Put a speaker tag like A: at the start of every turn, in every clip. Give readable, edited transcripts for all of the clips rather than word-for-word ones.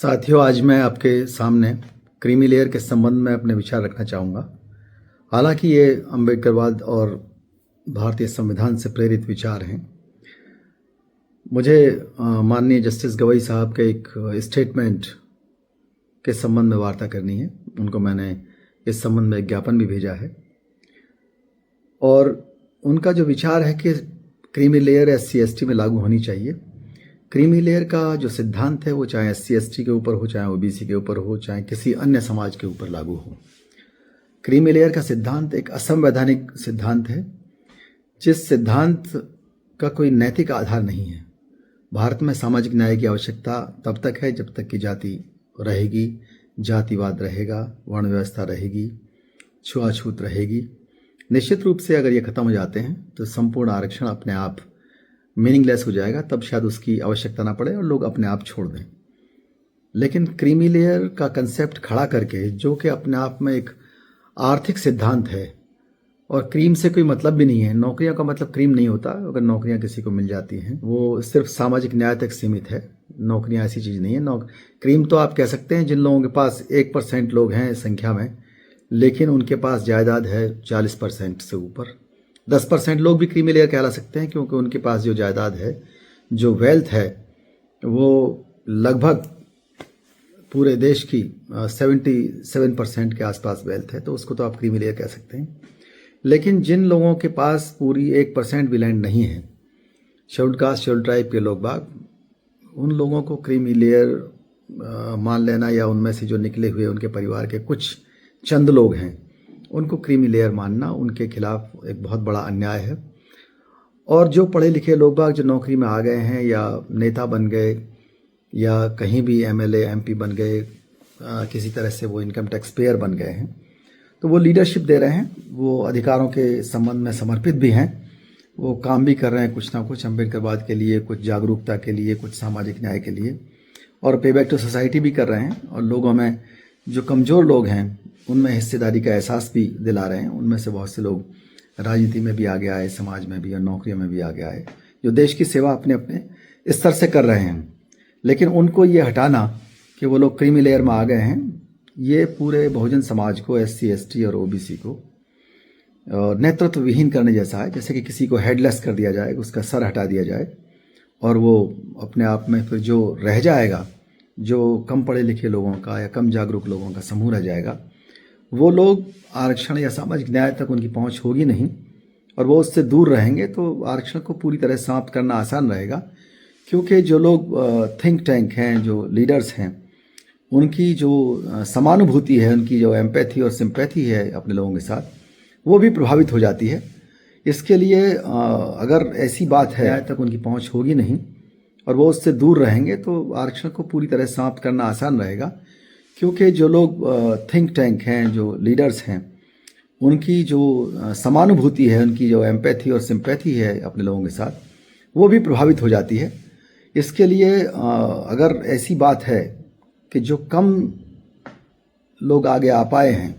A: साथियों, आज मैं आपके सामने क्रीमी लेयर के संबंध में अपने विचार रखना चाहूँगा। हालांकि ये अम्बेडकरवाद और भारतीय संविधान से प्रेरित विचार हैं। मुझे माननीय जस्टिस गवई साहब के एक स्टेटमेंट के संबंध में वार्ता करनी है। उनको मैंने इस संबंध में एक ज्ञापन भी भेजा है और उनका जो विचार है कि क्रीमी लेयर SC/ST में लागू होनी चाहिए। क्रीमी लेयर का जो सिद्धांत है वो चाहे SC/ST के ऊपर हो, चाहे OBC के ऊपर हो, चाहे किसी अन्य समाज के ऊपर लागू हो। क्रीमी लेयर का सिद्धांत एक असंवैधानिक सिद्धांत है, जिस सिद्धांत का कोई नैतिक आधार नहीं है। भारत में सामाजिक न्याय की आवश्यकता तब तक है जब तक कि जाति रहेगी, जातिवाद रहेगा, वर्ण व्यवस्था रहेगी, छुआछूत रहेगी। निश्चित रूप से अगर ये खत्म हो जाते हैं तो संपूर्ण आरक्षण अपने आप मीनिंगलेस हो जाएगा, तब शायद उसकी आवश्यकता ना पड़े और लोग अपने आप छोड़ दें। लेकिन क्रीमी लेयर का कंसेप्ट खड़ा करके, जो कि अपने आप में एक आर्थिक सिद्धांत है और क्रीम से कोई मतलब भी नहीं है। नौकरियों का मतलब क्रीम नहीं होता। अगर नौकरियां किसी को मिल जाती हैं वो सिर्फ सामाजिक न्याय तक सीमित है। नौकरियां ऐसी चीज़ नहीं है। क्रीम तो आप कह सकते हैं जिन लोगों के पास 1% लोग हैं संख्या में, लेकिन उनके पास जायदाद है 40% से ऊपर। 10% लोग भी क्रीमी लेयर कहला सकते हैं, क्योंकि उनके पास जो जायदाद है, जो वेल्थ है, वो लगभग पूरे देश की 77% के आसपास वेल्थ है, तो उसको तो आप क्रीमी लेयर कह सकते हैं। लेकिन जिन लोगों के पास पूरी 1% भी लैंड नहीं है, शेड्यूल्ड कास्ट शेड्यूल्ड ट्राइब के लोग बाग, उन लोगों को क्रीमी लेयर मान लेना या उनमें से जो निकले हुए उनके परिवार के कुछ चंद लोग हैं उनको क्रीमी लेयर मानना उनके खिलाफ एक बहुत बड़ा अन्याय है। और जो पढ़े लिखे लोग बाग जो नौकरी में आ गए हैं या नेता बन गए या कहीं भी MLA MP बन गए, किसी तरह से वो इनकम टैक्स पेयर बन गए हैं, तो वो लीडरशिप दे रहे हैं, वो अधिकारों के संबंध में समर्पित भी हैं, वो काम भी कर रहे हैं कुछ ना कुछ अम्बेडकरवाद के लिए, कुछ जागरूकता के लिए, कुछ सामाजिक न्याय के लिए, और पे बैक टू सोसाइटी भी कर रहे हैं। और लोगों में जो कमज़ोर लोग हैं उनमें हिस्सेदारी का एहसास भी दिला रहे हैं। उनमें से बहुत से लोग राजनीति में भी आगे आए, समाज में भी और नौकरियों में भी आगे आए, जो देश की सेवा अपने अपने स्तर से कर रहे हैं। लेकिन उनको ये हटाना कि वो लोग क्रीमी लेयर में आ गए हैं, ये पूरे बहुजन समाज को, SC/ST और OBC को नेतृत्व विहीन करने जैसा है। जैसे कि किसी को हेडलेस कर दिया जाए, उसका सर हटा दिया जाए और वो अपने आप में फिर जो रह जाएगा, जो कम पढ़े लिखे लोगों का या कम जागरूक लोगों का समूह रह जाएगा, वो लोग आरक्षण या सामाजिक न्याय तक उनकी पहुंच होगी नहीं और वो उससे दूर रहेंगे। तो आरक्षण को पूरी तरह समाप्त करना आसान रहेगा, क्योंकि जो लोग थिंक टैंक हैं, जो लीडर्स हैं, उनकी जो समानुभूति है, उनकी जो एम्पैथी और सिंपैथी है अपने लोगों के साथ, वो भी प्रभावित हो जाती है। इसके लिए अगर ऐसी बात है न्याय तक उनकी पहुंच होगी नहीं और वो उससे दूर रहेंगे, तो आरक्षण को पूरी तरह समाप्त करना आसान रहेगा, क्योंकि जो लोग थिंक टैंक हैं, जो लीडर्स हैं, उनकी जो समानुभूति है, उनकी जो एम्पैथी और सिंपैथी है अपने लोगों के साथ, वो भी प्रभावित हो जाती है। इसके लिए अगर ऐसी बात है कि जो कम लोग आगे आ पाए हैं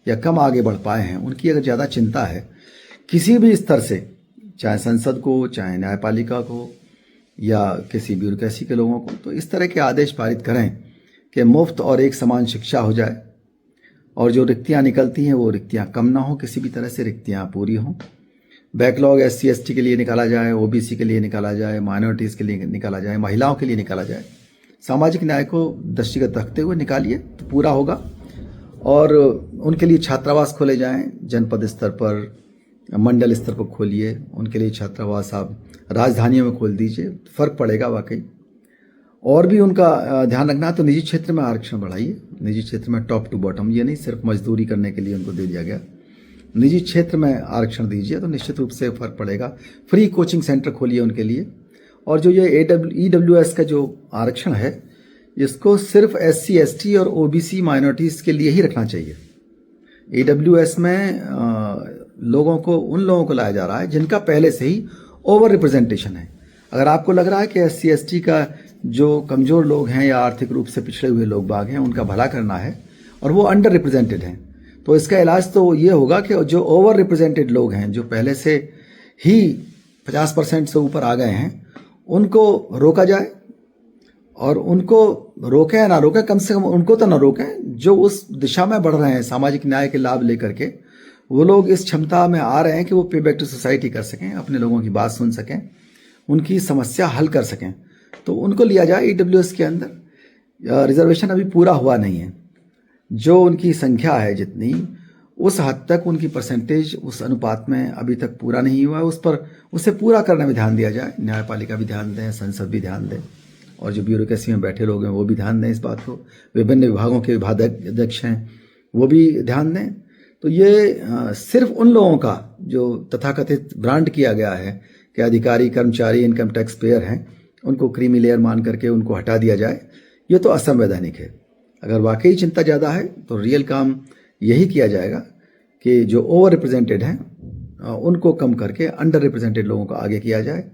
A: या कम आगे बढ़ पाए हैं, उनकी अगर ज़्यादा चिंता है किसी भी स्तर से, चाहे संसद को, चाहे न्यायपालिका को या किसी ब्यूरोक्रेसी के लोगों को, तो इस तरह के आदेश पारित करें कि मुफ्त और एक समान शिक्षा हो जाए और जो रिक्तियां निकलती हैं वो रिक्तियां कम ना हो, किसी भी तरह से रिक्तियां पूरी हों। बैकलॉग SC/ST के लिए निकाला जाए, OBC के लिए निकाला जाए, माइनॉरिटीज़ के लिए निकाला जाए, महिलाओं के लिए निकाला जाए। सामाजिक न्याय को दृष्टिगत रखते हुए निकालिए तो पूरा होगा। और उनके लिए छात्रावास खोले जाएं, जनपद स्तर पर, मंडल स्तर पर खोलिए उनके लिए छात्रावास। आप राजधानियों में खोल दीजिए, फ़र्क पड़ेगा वाकई। और भी उनका ध्यान रखना है तो निजी क्षेत्र में आरक्षण बढ़ाइए। निजी क्षेत्र में टॉप टू बॉटम, ये नहीं सिर्फ मजदूरी करने के लिए उनको दे दिया गया, निजी क्षेत्र में आरक्षण दीजिए तो निश्चित रूप से फ़र्क पड़ेगा। फ्री कोचिंग सेंटर खोलिए उनके लिए। और जो ये EWS का जो आरक्षण है, इसको सिर्फ SC/ST और OBC माइनॉरिटीज़ के लिए ही रखना चाहिए। EWS में लोगों को, उन लोगों को लाया जा रहा है जिनका पहले से ही ओवर रिप्रेजेंटेशन है। अगर आपको लग रहा है कि SC/ST का जो कमज़ोर लोग हैं या आर्थिक रूप से पिछड़े हुए लोग बाग हैं, उनका भला करना है और वो अंडर रिप्रेजेंटेड हैं, तो इसका इलाज तो ये होगा कि जो ओवर रिप्रेजेंटेड लोग हैं, जो पहले से ही 50% से ऊपर आ गए हैं, उनको रोका जाए और उनको रोकें या ना रोकें, कम से कम उनको तो ना रोकें जो उस दिशा में बढ़ रहे हैं सामाजिक न्याय के लाभ लेकर के। वो लोग इस क्षमता में आ रहे हैं कि वो पे बैक टू सोसाइटी कर सकें, अपने लोगों की बात सुन सकें, उनकी समस्या हल कर सकें, तो उनको लिया जाए EWS के अंदर। रिजर्वेशन अभी पूरा हुआ नहीं है, जो उनकी संख्या है जितनी, उस हद तक उनकी परसेंटेज उस अनुपात में अभी तक पूरा नहीं हुआ है। उसे पूरा करने में ध्यान दिया जाए। न्यायपालिका भी ध्यान दें, संसद भी ध्यान दें, और जो ब्यूरोक्रेसी में बैठे लोग हैं वो भी ध्यान दें इस बात को। विभिन्न विभागों के विभागाध्यक्ष हैं वो भी ध्यान दें। तो ये सिर्फ उन लोगों का जो तथाकथित ब्रांड किया गया है कि अधिकारी, कर्मचारी, इनकम टैक्स पेयर हैं, उनको क्रीमी लेयर मान करके उनको हटा दिया जाए, ये तो असंवैधानिक है। अगर वाकई चिंता ज़्यादा है तो रियल काम यही किया जाएगा कि जो ओवर रिप्रेजेंटेड हैं उनको कम करके अंडर रिप्रेजेंटेड लोगों को आगे किया जाए,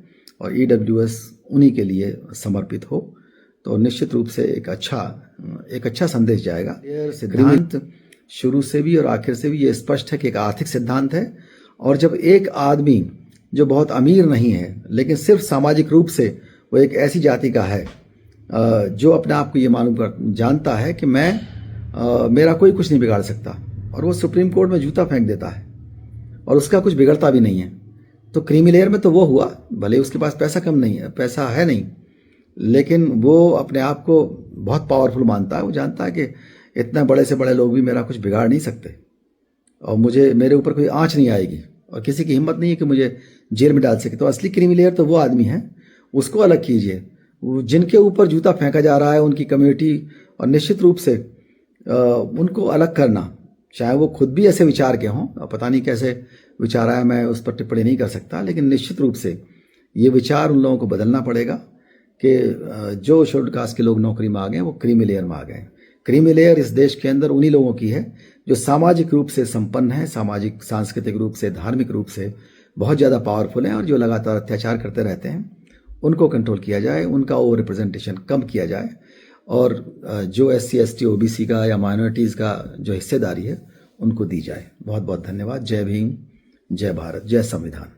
A: और EWS उन्हीं के लिए समर्पित हो, तो निश्चित रूप से एक अच्छा संदेश जाएगा। ये सिद्धांत शुरू से भी और आखिर से भी ये स्पष्ट है कि एक आर्थिक सिद्धांत है, और जब एक आदमी जो बहुत अमीर नहीं है लेकिन सिर्फ सामाजिक रूप से वो एक ऐसी जाति का है जो अपने आप को ये जानता है कि मेरा कोई कुछ नहीं बिगाड़ सकता, और वो सुप्रीम कोर्ट में जूता फेंक देता है और उसका कुछ बिगड़ता भी नहीं है, तो क्रीमी लेयर में तो वो हुआ, भले उसके पास पैसा है नहीं, लेकिन वो अपने आप को बहुत पावरफुल मानता है। वो जानता है कि इतने बड़े से बड़े लोग भी मेरा कुछ बिगाड़ नहीं सकते, और मेरे ऊपर कोई आंच नहीं आएगी, और किसी की हिम्मत नहीं है कि मुझे जेल में डाल सके। तो असली क्रीमी लेयर तो वो आदमी है, उसको अलग कीजिए। जिनके ऊपर जूता फेंका जा रहा है उनकी कम्युनिटी, और निश्चित रूप से उनको अलग करना, चाहे वो खुद भी ऐसे विचार के हों, पता नहीं कैसे विचार आया, मैं उस पर टिप्पणी नहीं कर सकता, लेकिन निश्चित रूप से ये विचार उन लोगों को बदलना पड़ेगा कि जो शेड्यूल्ड कास्ट के लोग नौकरी में आ गए वो क्रीमी लेयर में आ गए। क्रीमी लेयर इस देश के अंदर उन्हीं लोगों की है जो सामाजिक रूप से संपन्न है, सामाजिक सांस्कृतिक रूप से, धार्मिक रूप से बहुत ज़्यादा पावरफुल हैं, और जो लगातार अत्याचार करते रहते हैं उनको कंट्रोल किया जाए, उनका ओवर रिप्रेजेंटेशन कम किया जाए, और जो SC ST OBC का या माइनॉरिटीज़ का जो हिस्सेदारी है उनको दी जाए। बहुत बहुत धन्यवाद। जय भीम, जय भारत, जय संविधान।